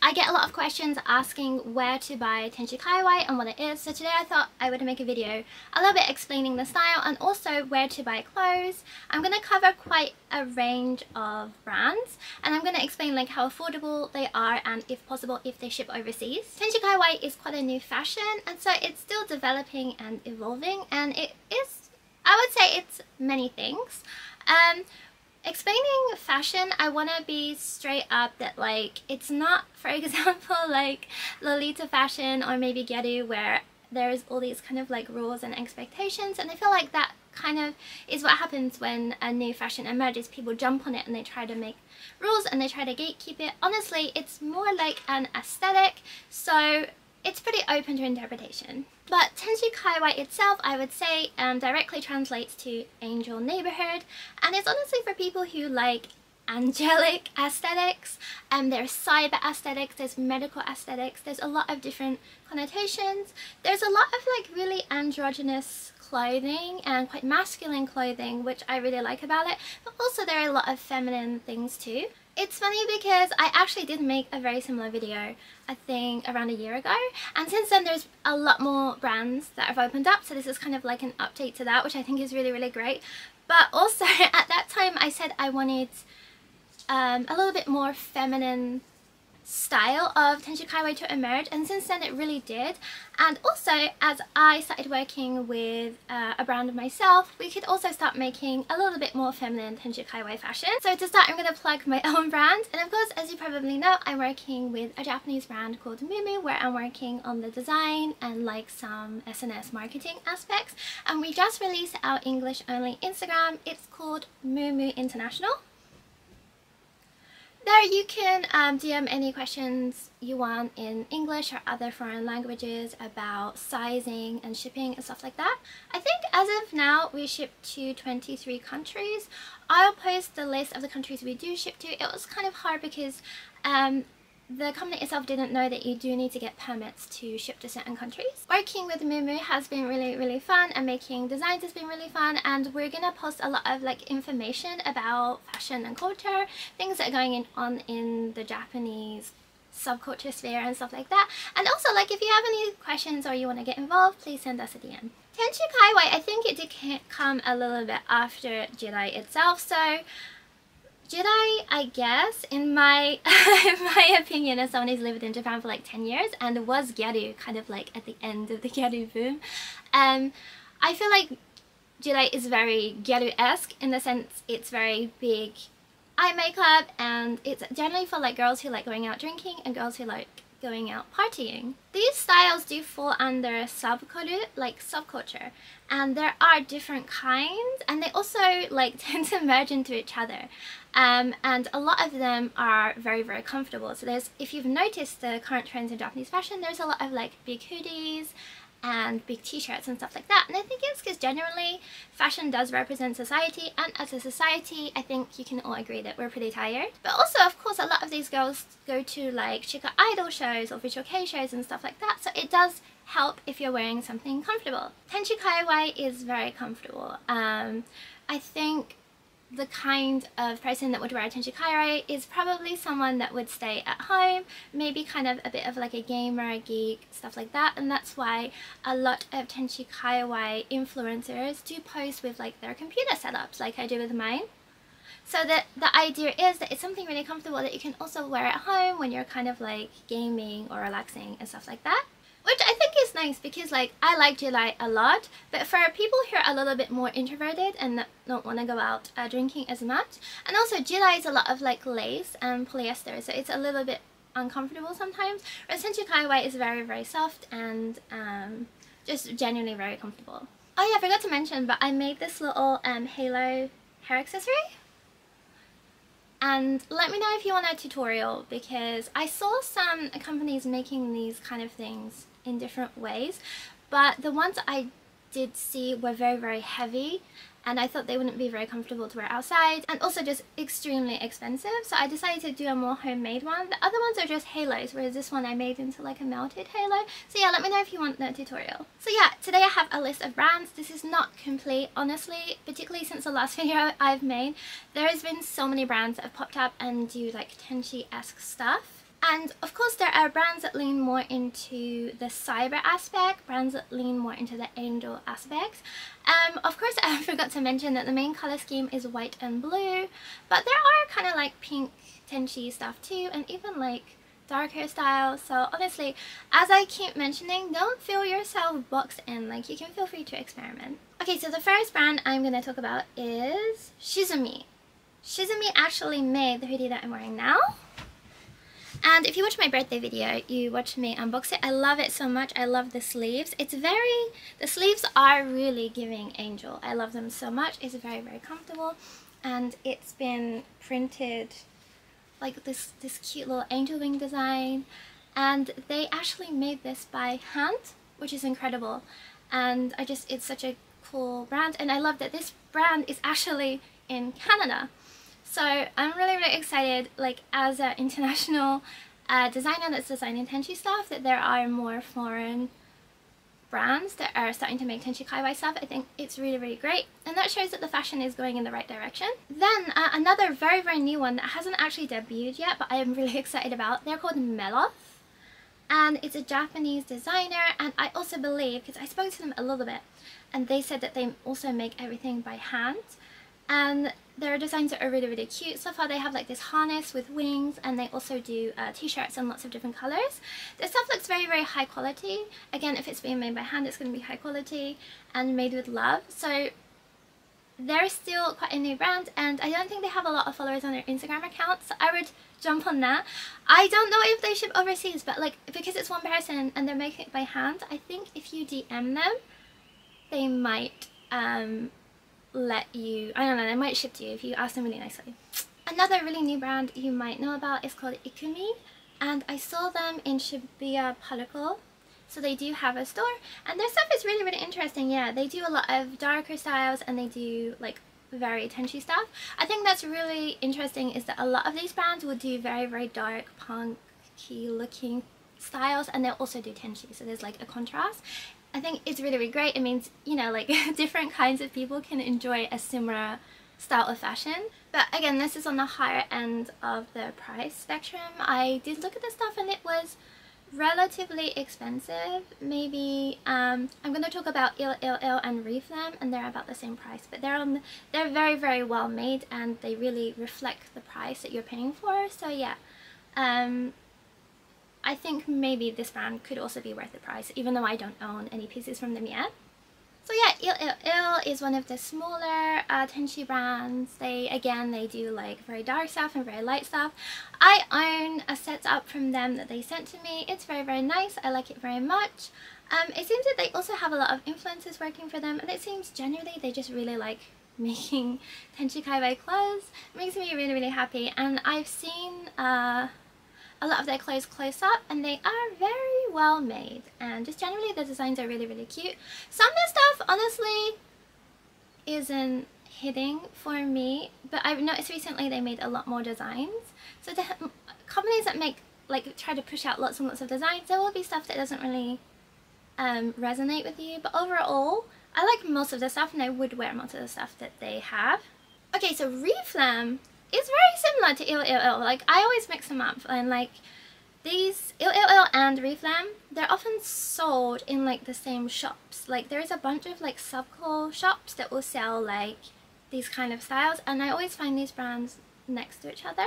I get a lot of questions asking where to buy Tenshikaiwai and what it is, so today I thought I would make a video a little bit explaining the style and also where to buy clothes. I'm going to cover quite a range of brands and I'm going to explain like how affordable they are and if possible if they ship overseas. Tenshikaiwai is quite a new fashion and so it's still developing and evolving, and it is, I would say it's many things. Explaining fashion, I want to be straight up that like it's not, for example, like Lolita fashion or maybe Gyaru where there's all these kind of like rules and expectations, and I feel like that kind of is what happens when a new fashion emerges. People jump on it and they try to make rules and they try to gatekeep it. Honestly, it's more like an aesthetic, so it's pretty open to interpretation. But Tenshikaiwai itself, I would say, directly translates to angel neighborhood, and it's honestly for people who like angelic aesthetics. There's cyber aesthetics, there's medical aesthetics, there's a lot of different connotations. There's a lot of like really androgynous clothing and quite masculine clothing, which I really like about it, but also there are a lot of feminine things too. It's funny because I actually did make a very similar video, I think around a year ago, and since then there's a lot more brands that have opened up, so this is kind of like an update to that, which I think is really, really great. But also at that time I said I wanted a little bit more feminine style of Tenshikaiwai to emerge, and since then it really did. And also as I started working with a brand of myself, we could also start making a little bit more feminine Tenshikaiwai fashion. So to start, I'm going to plug my own brand, and of course, as you probably know, I'm working with a Japanese brand called Mumu, where I'm working on the design and like some SNS marketing aspects, and we just released our English only Instagram. It's called Mumu International. There you can DM any questions you want in English or other foreign languages about sizing and shipping and stuff like that. I think as of now we ship to 23 countries. I'll post the list of the countries we do ship to. It was kind of hard because the company itself didn't know that you do need to get permits to ship to certain countries. Working with Mumu has been really, really fun, and making designs has been really fun, and we're gonna post a lot of like information about fashion and culture, things that are going on in the Japanese subculture sphere and stuff like that. And also, like, if you have any questions or you want to get involved, please send us a DM. Tenshikaiwai, I think it did come a little bit after Jirai itself, so Jirai, I guess, in my my opinion, as someone who's lived in Japan for like 10 years and was Gyaru kind of like at the end of the Gyaru boom, I feel like Jirai is very Gyaru-esque in the sense it's very big eye makeup, and it's generally for like girls who like going out drinking and girls who like going out partying. These styles do fall under subculture, and there are different kinds, and they also like tend to merge into each other, and a lot of them are very, very comfortable. So there's, if you've noticed the current trends in Japanese fashion, there's a lot of like big hoodies and big t-shirts and stuff like that, and I think it's because generally fashion does represent society, and as a society I think you can all agree that we're pretty tired. But also, of course, a lot of these girls go to like chica idol shows or visual kei shows and stuff like that, so it does help if you're wearing something comfortable. Tenshikaiwai is very comfortable. I think the kind of person that would wear a Tenshikaiwai is probably someone that would stay at home, maybe kind of a bit of like a gamer, geek, stuff like that, and that's why a lot of Tenshikaiwai influencers do post with like their computer setups like I do with mine. So that the idea is that it's something really comfortable that you can also wear at home when you're kind of like gaming or relaxing and stuff like that. Which I think is nice because like I like Jirai a lot, but for people who are a little bit more introverted and don't want to go out drinking as much, and also Jirai is a lot of like lace and polyester, so it's a little bit uncomfortable sometimes, whereas Tenshikaiwai is very, very soft and just genuinely very comfortable. Oh yeah, I forgot to mention, but I made this little halo hair accessory. And let me know if you want a tutorial, because I saw some companies making these kind of things in different ways, but the ones I did see were very, very heavy, and I thought they wouldn't be very comfortable to wear outside, and also just extremely expensive, so I decided to do a more homemade one. The other ones are just halos, whereas this one I made into like a melted halo. So yeah, let me know if you want that tutorial. So yeah, today I have a list of brands. This is not complete, honestly, particularly since the last video I've made. There has been so many brands that have popped up and do like Tenshi-esque stuff. And of course there are brands that lean more into the cyber aspect, brands that lean more into the angel aspect. Of course I forgot to mention that the main color scheme is white and blue, but there are kind of like pink Tenshi stuff too, and even like darker styles. So honestly, as I keep mentioning, don't feel yourself boxed in, like you can feel free to experiment. Okay, so the first brand I'm going to talk about is Shizumi. Shizumi actually made the hoodie that I'm wearing now. And if you watch my birthday video, you watched me unbox it. I love it so much. I love the sleeves. The sleeves are really giving angel. I love them so much. It's very, very comfortable. And it's been printed like this cute little angel wing design. And they actually made this by hand, which is incredible. And it's such a cool brand. And I love that this brand is actually in Canada. So I'm really, really excited, like as an international designer that's designing Tenshi stuff, that there are more foreign brands that are starting to make Tenshikaiwai stuff. I think it's really, really great. And that shows that the fashion is going in the right direction. Then another very, very new one that hasn't actually debuted yet, but I am really excited about. They're called Meloth. And it's a Japanese designer, and I also believe, because I spoke to them a little bit, and they said that they also make everything by hand. And their designs are really, really cute. So far they have like this harness with wings, and they also do t-shirts in lots of different colors. This stuff looks very, very high quality. Again, if it's being made by hand, it's going to be high quality and made with love. So they're still quite a new brand, and I don't think they have a lot of followers on their Instagram account, so I would jump on that. I don't know if they ship overseas, but like because it's one person and they're making it by hand, I think if you DM them, they might let you, I don't know, they might ship to you if you ask them really nicely. Another really new brand you might know about is called Ikumi, and I saw them in Shibuya Particle. So they do have a store, and their stuff is really, really interesting. Yeah, they do a lot of darker styles, and they do like very Tenshi stuff. I think that's really interesting is that a lot of these brands will do very, very dark, punky looking styles, and they'll also do Tenshi, so there's like a contrast. I think it's really, really great. It means, you know, like different kinds of people can enjoy a similar style of fashion. But again, this is on the higher end of the price spectrum. I did look at the stuff and it was relatively expensive. Maybe I'm going to talk about Il and Reflam, and they're about the same price, but they're very, very well made, and they really reflect the price that you're paying for. So yeah, I think maybe this brand could also be worth the price, even though I don't own any pieces from them yet. So yeah, Il is one of the smaller Tenshi brands. They do like very dark stuff and very light stuff. I own a setup from them that they sent to me. It's very, very nice. I like it very much. It seems that they also have a lot of influencers working for them, and it seems generally they just really like making Tenshikaiwai clothes. It makes me really, really happy, and I've seen a lot of their clothes close up, and they are very well made, and just generally the designs are really, really cute. Some of the stuff honestly isn't hitting for me, but I've noticed recently they made a lot more designs. So the companies that make, like, try to push out lots and lots of designs, there will be stuff that doesn't really resonate with you, but overall I like most of the stuff, and I would wear most of the stuff that they have. Okay, so Reflam is very similar to Il. Like, I always mix them up, and like these Il and Reflam, they're often sold in like the same shops. Like there's a bunch of like subculture shops that will sell like these kind of styles, and I always find these brands next to each other.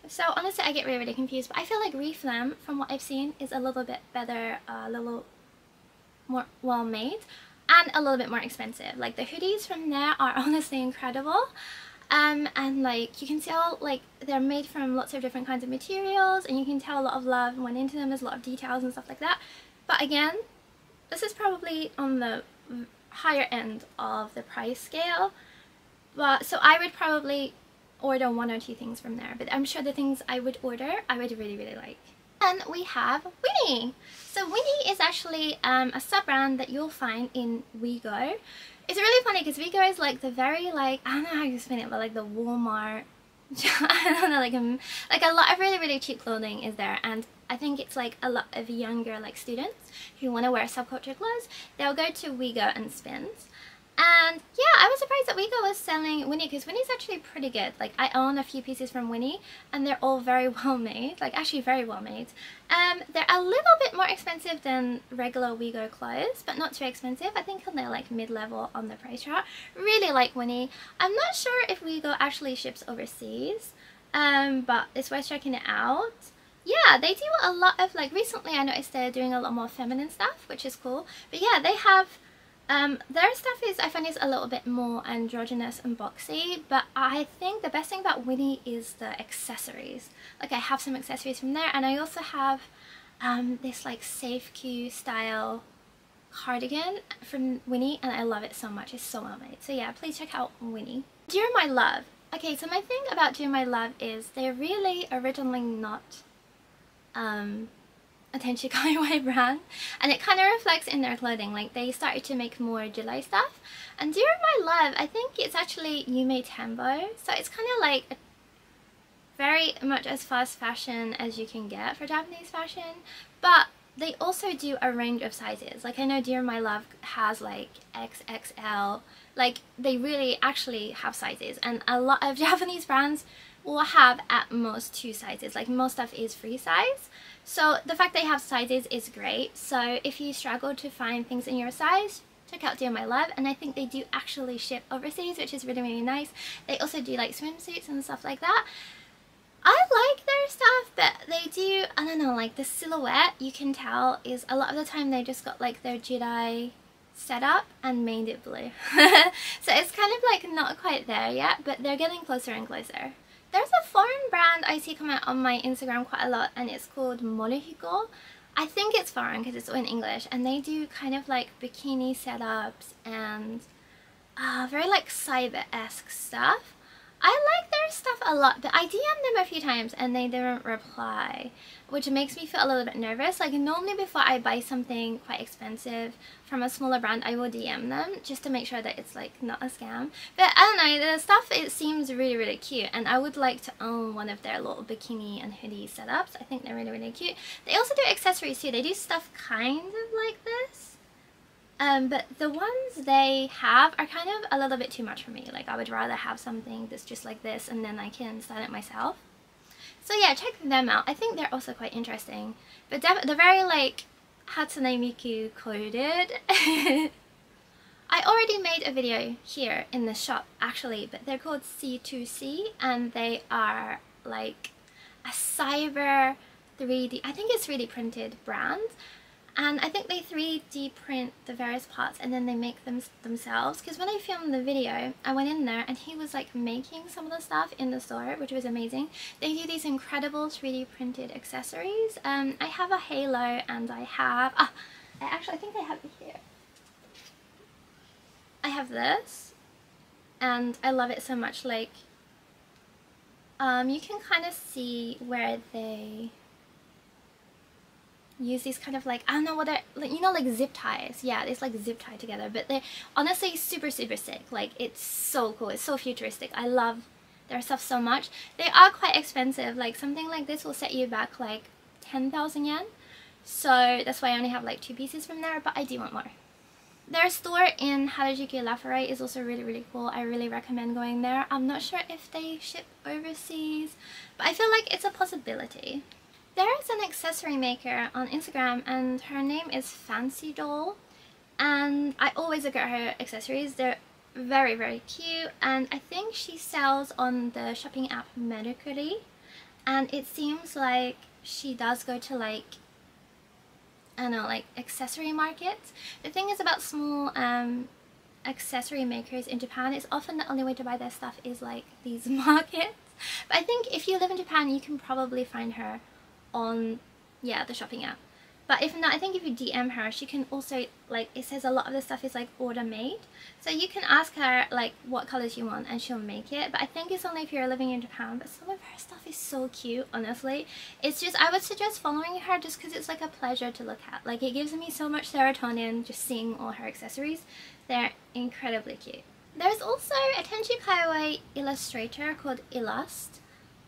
So honestly I get really, really confused, but I feel like Reflam, from what I've seen, is a little bit better, a little more well made, and a little bit more expensive. Like the hoodies from there are honestly incredible. And like you can tell, like they're made from lots of different kinds of materials, and you can tell a lot of love went into them. There's a lot of details and stuff like that. But again, this is probably on the higher end of the price scale. But so I would probably order one or two things from there, but I'm sure the things I would order I would really, really like. And we have Winnie. So Winnie is actually a sub-brand that you'll find in WeGo. It's really funny because WeGo is like the very, like, I don't know how you explain it, but like the Walmart, I don't know, like a lot of really, really cheap clothing is there, and I think it's like a lot of younger like students who want to wear subculture clothes. They'll go to WeGo and Spins, And yeah, I was surprised that Wigo was selling Winnie, because Winnie's actually pretty good. Like, I own a few pieces from Winnie and they're all very well made, like actually very well made. They're a little bit more expensive than regular Wigo clothes, but not too expensive. I think they're like mid-level on the price chart. Really like Winnie. I'm not sure if Wigo actually ships overseas, but it's worth checking it out. Yeah, they do a lot of, like, recently I noticed they're doing a lot more feminine stuff, which is cool. But yeah, they have their stuff is, I find, is a little bit more androgynous and boxy, but I think the best thing about Winnie is the accessories. Like, I have some accessories from there, and I also have this like Safe Q style cardigan from Winnie, and I love it so much. It's so well made. So yeah, please check out Winnie. Dear My Love. Okay, so my thing about Dear My Love is they're really originally not a Tenshikaiwai brand, and it kind of reflects in their clothing. Like, they started to make more Jirai stuff, and Dear My Love, I think it's actually Yume Tembo, so it's kind of like very much as fast fashion as you can get for Japanese fashion, but they also do a range of sizes. Like, I know Dear My Love has like XXL, like they really actually have sizes, and a lot of Japanese brands will have at most 2 sizes. Like, most stuff is free size, so the fact they have sizes is great. So if you struggle to find things in your size, check out Dear My Love, and I think they do actually ship overseas, which is really, really nice. They also do like swimsuits and stuff like that. I like their stuff, but they do, I don't know, like the silhouette, you can tell, is a lot of the time they just got like their Jirai set up and made it blue. So it's kind of like not quite there yet, but they're getting closer and closer. There's a foreign brand I see come out on my Instagram quite a lot, and it's called Morihiko. I think it's foreign because it's all in English, and they do kind of like bikini setups and very like cyber-esque stuff. I like their stuff a lot, but I DM'd them a few times and they didn't reply, which makes me feel a little bit nervous. Like, normally before I buy something quite expensive from a smaller brand, I will DM them just to make sure that it's like not a scam. But I don't know, the stuff, it seems really, really cute, and I would like to own one of their little bikini and hoodie setups. I think they're really, really cute. They also do accessories too. They do stuff kind of like this. But the ones they have are kind of a little bit too much for me. Like, I would rather have something that's just like this and then I can style it myself. So yeah, check them out. I think they're also quite interesting. But they're very like Hatsune Miku coded. I already made a video here in the shop actually, but they're called C2C, and they are like a cyber 3D, I think it's 3D printed brand. And I think they 3D print the various parts and then they make them themselves. Because when I filmed the video, I went in there and he was like making some of the stuff in the store, which was amazing. They do these incredible 3D printed accessories. I have a halo, and I have, I think I have it here. I have this, and I love it so much. Like, you can kind of see where they use these kind of like, I don't know what they're like, you know, like zip ties. Yeah, it's like zip tie together, but they're honestly super, super sick. Like, it's so cool. It's so futuristic. I love their stuff so much. They are quite expensive. Like, something like this will set you back like 10,000 yen. So that's why I only have like 2 pieces from there, but I do want more. Their store in Harajuku Laforet is also really, really cool. I really recommend going there. I'm not sure if they ship overseas, but I feel like it's a possibility. There is an accessory maker on Instagram, and her name is Fancy Doll, and I always look at her accessories. They're very, very cute, and I think she sells on the shopping app Mercury, and it seems like she does go to like, I don't know, like accessory markets. The thing is about small accessory makers in Japan is often the only way to buy their stuff is like these markets. But I think if you live in Japan, you can probably find her on, yeah, the shopping app. But if not, I think if you DM her, she can also, like, it says a lot of the stuff is like order made, so you can ask her like what colors you want and she'll make it. But I think it's only if you're living in Japan. But some of her stuff is so cute, honestly. It's just, I would suggest following her just because it's like a pleasure to look at. Like, it gives me so much serotonin just seeing all her accessories. They're incredibly cute. There's also a Tenshikaiwai illustrator called Illust,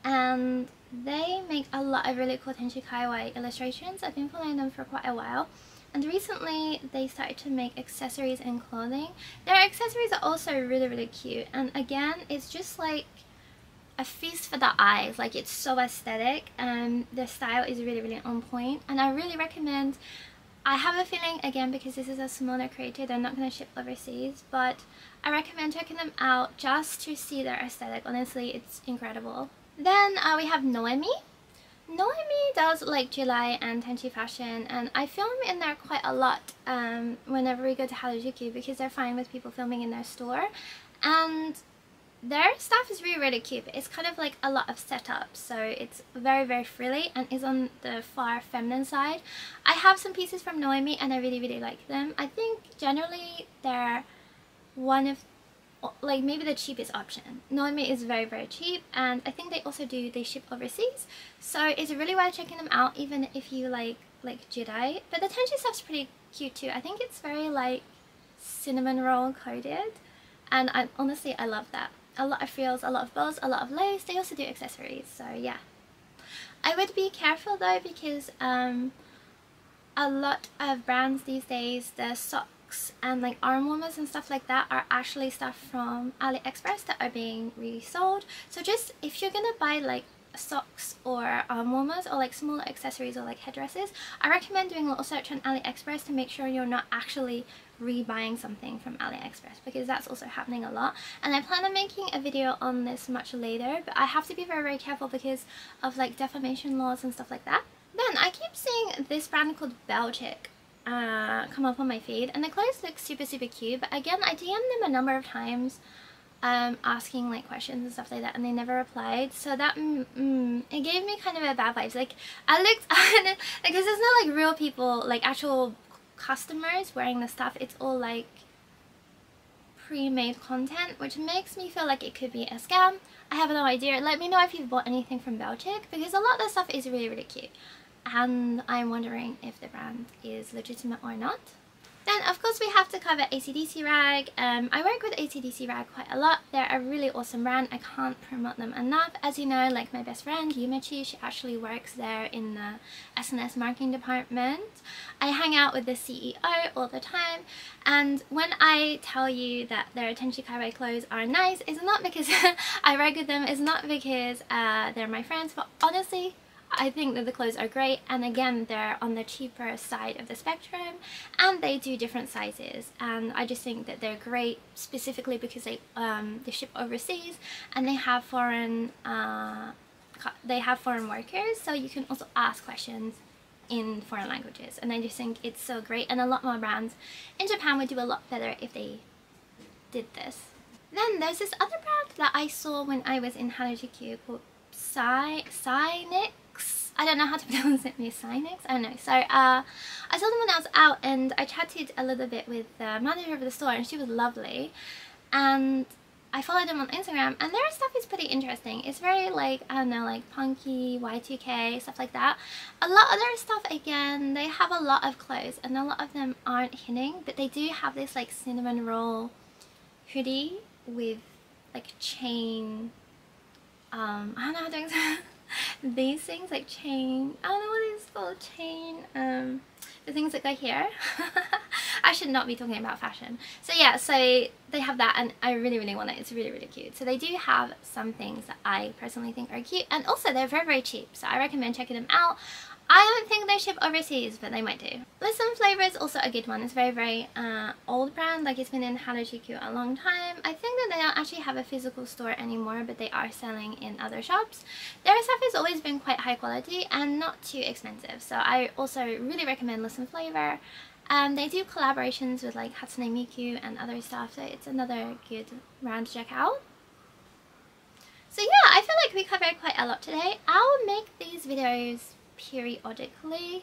and they make a lot of really cool Tenshikaiwai illustrations. I've been following them for quite a while. and recently they started to make accessories and clothing. Their accessories are also really cute, and again it's just like a feast for the eyes. Like, it's so aesthetic and the style is really on point, and I really recommend. I have a feeling, again, because this is a smaller creator, they're not going to ship overseas, but I recommend checking them out just to see their aesthetic. Honestly, it's incredible. Then we have Noemi. Noemi does like Jirai and Tenshi fashion, and I film in there quite a lot whenever we go to Harajuku, because they're fine with people filming in their store, and their stuff is really cute. It's kind of like a lot of setup, so it's very frilly and is on the far feminine side. I have some pieces from Noemi and I really like them. I think generally they're one of, like, maybe the cheapest option. Noemi is very cheap, and I think they ship overseas, so it's really worth checking them out even if you like Jirai. But the Tenshi stuff's pretty cute too. I think it's very like cinnamon roll coated, and honestly I love that. A lot of frills, a lot of bows, a lot of lace. They also do accessories, so yeah. I would be careful though, because a lot of brands these days, the socks and like arm warmers and stuff like that are actually stuff from AliExpress that are being resold. So just, if you're gonna buy like socks or arm warmers or like smaller accessories or like headdresses, I recommend doing a little search on AliExpress to make sure you're not actually rebuying something from AliExpress, because that's also happening a lot. And I plan on making a video on this much later, but I have to be very careful because of like defamation laws and stuff like that. Then I keep seeing this brand called Belgic come up on my feed, and the clothes look super cute, but again I DM'd them a number of times asking like questions and stuff like that, and they never replied, so that it gave me kind of a bad vibes. Like, I looked at it because it's not like real people, like actual customers wearing the stuff. It's all like pre-made content, which makes me feel like it could be a scam. I have no idea. Let me know if you've bought anything from Belgic, because a lot of the stuff is really cute, and I'm wondering if the brand is legitimate or not. Then of course we have to cover AC/DC Rag. I work with AC/DC Rag quite a lot. They're a really awesome brand. I can't promote them enough. As you know, like my best friend Yumichi, she actually works there in the SNS marketing department. I hang out with the CEO all the time, and when I tell you that their Tenshikaiwai clothes are nice, it's not because I work with them, it's not because they're my friends, but honestly I think that the clothes are great, and again they're on the cheaper side of the spectrum, and they do different sizes, and I just think that they're great specifically because they ship overseas, and they have foreign workers, so you can also ask questions in foreign languages, and I just think it's so great, and a lot more brands in Japan would do a lot better if they did this. Then there's this other brand that I saw when I was in Harajuku called Saika. I don't know how to pronounce it, maybe Sinix? I don't know. So I saw them when I was out, and I chatted a little bit with the manager of the store, and she was lovely, and I followed them on Instagram, and their stuff is pretty interesting. It's very like, I don't know, like punky, Y2K, stuff like that. A lot of their stuff, again, they have a lot of clothes, and a lot of them aren't hitting, but they do have this like cinnamon roll hoodie with like chain, I don't know how to explain these things, like chain, I don't know what it's called, chain, the things that go here. I should not be talking about fashion. So yeah, so they have that, and I really want it. It's really cute. So they do have some things that I personally think are cute, and also they're very cheap, so I recommend checking them out. I don't think they ship overseas, but they might do. Listen Flavor is also a good one. It's very old brand, like it's been in Harajuku a long time. I think that they don't actually have a physical store anymore, but they are selling in other shops. Their stuff has always been quite high quality and not too expensive, so I also really recommend Listen Flavor. They do collaborations with like Hatsune Miku and other stuff, so it's another good brand to check out. So yeah, I feel like we covered quite a lot today. I'll make these videos periodically,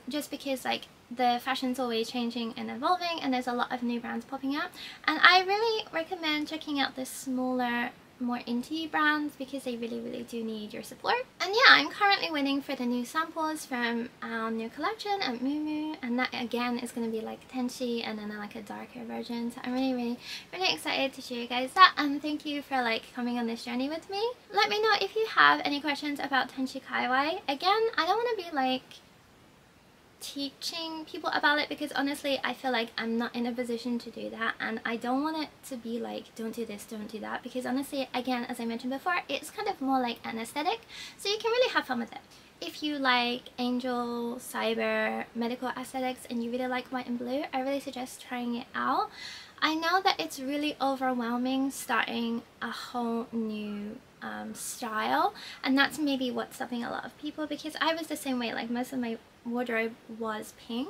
just because like the fashion's always changing and evolving, and there's a lot of new brands popping up, and I really recommend checking out the smaller, more indie brands, because they really do need your support. And yeah, I'm currently waiting for the new samples from our new collection at Mumu, and that again is going to be like Tenshi and then like a darker version, so I'm really excited to show you guys that, and thank you for like coming on this journey with me. Let me know if you have any questions about Tenshikaiwai. Again, I don't want to be like teaching people about it, because honestly I feel like I'm not in a position to do that, and I don't want it to be like don't do this, don't do that, because honestly, again, as I mentioned before, it's kind of more like an aesthetic, so you can really have fun with it. If you like angel, cyber, medical aesthetics and you really like white and blue, I really suggest trying it out. I know that it's really overwhelming starting a whole new style, and that's maybe what's stopping a lot of people, because I was the same way. Like, most of my wardrobe was pink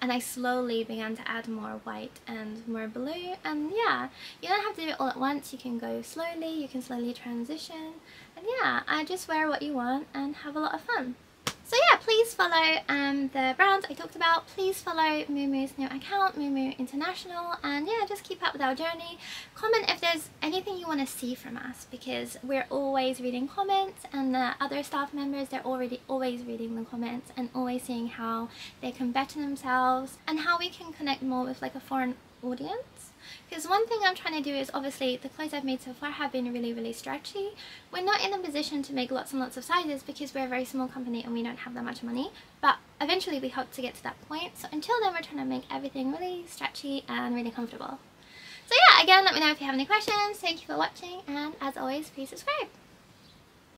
and I slowly began to add more white and more blue, and yeah, you don't have to do it all at once. You can go slowly, you can slowly transition, and yeah, I just wear what you want and have a lot of fun. So yeah, please follow the brands I talked about. Please follow Moomoo's new account, Moomoo International, and yeah, just keep up with our journey. Comment if there's anything you want to see from us, because we're always reading comments, and the other staff members, they're already always reading the comments and always seeing how they can better themselves and how we can connect more with like a foreign audience. Because one thing I'm trying to do is, obviously the clothes I've made so far have been really stretchy. We're not in a position to make lots and lots of sizes because we're a very small company and we don't have that much money, but eventually we hope to get to that point. So until then, we're trying to make everything really stretchy and really comfortable. So yeah, again, let me know if you have any questions. Thank you for watching, and as always, please subscribe.